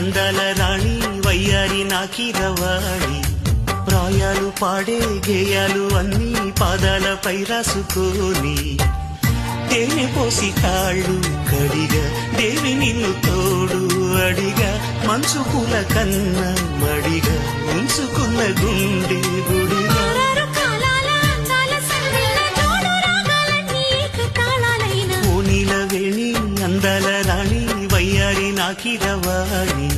అందాల రాణి వయ్యారి నాకిరవాణి ప్రాయాలు పాడే గేయాలు అన్నీ పాదాలపై రాసుకొని తేనె పోసి కాళ్ళు కడిగా దేవి నిన్ను తోడు అడిగా మంచు పూల కన్న మడిగా ఉంచుకున్న గుండె గుడిగా ఓ నీల వేణి అందాల రాణి వయ్యారి నాకిరవాణి